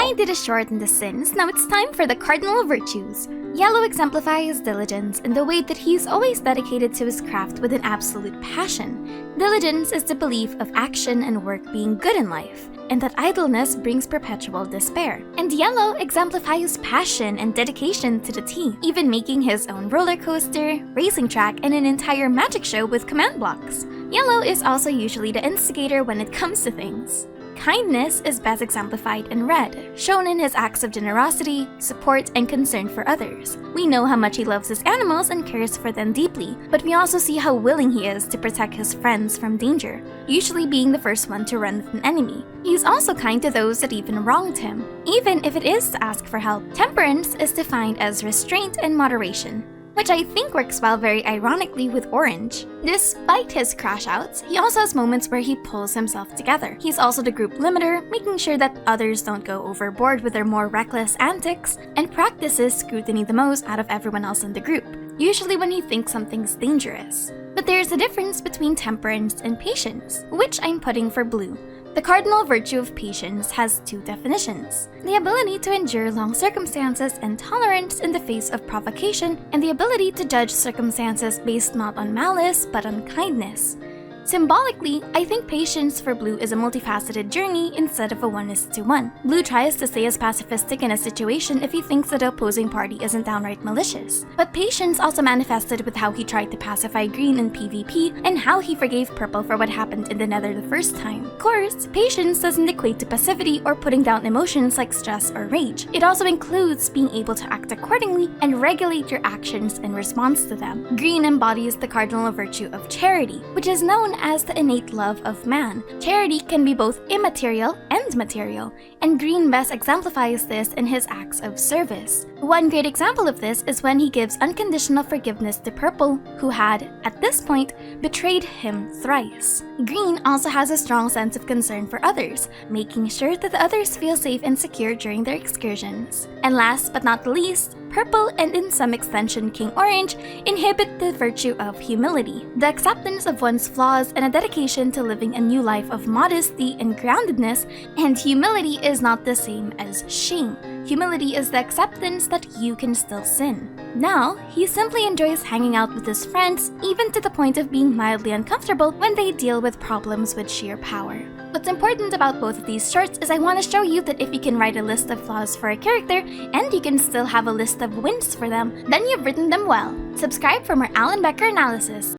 I did a short on the sins, now it's time for the cardinal virtues. Yellow exemplifies diligence in the way that he's always dedicated to his craft with an absolute passion. Diligence is the belief of action and work being good in life, and that idleness brings perpetual despair. And Yellow exemplifies passion and dedication to the T, even making his own roller coaster, racing track, and an entire magic show with command blocks. Yellow is also usually the instigator when it comes to things. Kindness is best exemplified in red, shown in his acts of generosity, support, and concern for others. We know how much he loves his animals and cares for them deeply, but we also see how willing he is to protect his friends from danger, usually being the first one to run with an enemy. He's also kind to those that even wronged him, even if it is to ask for help. Temperance is defined as restraint and moderation, which I think works well very ironically with Orange. Despite his crash outs, he also has moments where he pulls himself together. He's also the group limiter, making sure that others don't go overboard with their more reckless antics, and practices scrutiny the most out of everyone else in the group, usually when he thinks something's dangerous. But there's a difference between temperance and patience, which I'm putting for blue. The cardinal virtue of patience has two definitions: the ability to endure long circumstances and tolerance in the face of provocation, and the ability to judge circumstances based not on malice but on kindness. Symbolically, I think patience for Blue is a multifaceted journey instead of a 1:1. Blue tries to stay as pacifistic in a situation if he thinks that the opposing party isn't downright malicious. But patience also manifested with how he tried to pacify Green in PvP and how he forgave Purple for what happened in the Nether the first time. Of course, patience doesn't equate to passivity or putting down emotions like stress or rage. It also includes being able to act accordingly and regulate your actions in response to them. Green embodies the cardinal virtue of charity, which is known as the innate love of man. Charity can be both immaterial and material, and Green best exemplifies this in his acts of service. One great example of this is when he gives unconditional forgiveness to Purple, who had, at this point, betrayed him thrice. Green also has a strong sense of concern for others, making sure that the others feel safe and secure during their excursions. And last but not least, Purple, and in some extension King Orange, inhibit the virtue of humility, the acceptance of one's flaws and a dedication to living a new life of modesty and groundedness, and humility is not the same as shame. Humility is the acceptance that you can still sin. Now, he simply enjoys hanging out with his friends, even to the point of being mildly uncomfortable when they deal with problems with sheer power. What's important about both of these shorts is I want to show you that if you can write a list of flaws for a character, and you can still have a list of wins for them, then you've written them well. Subscribe for more Alan Becker analysis.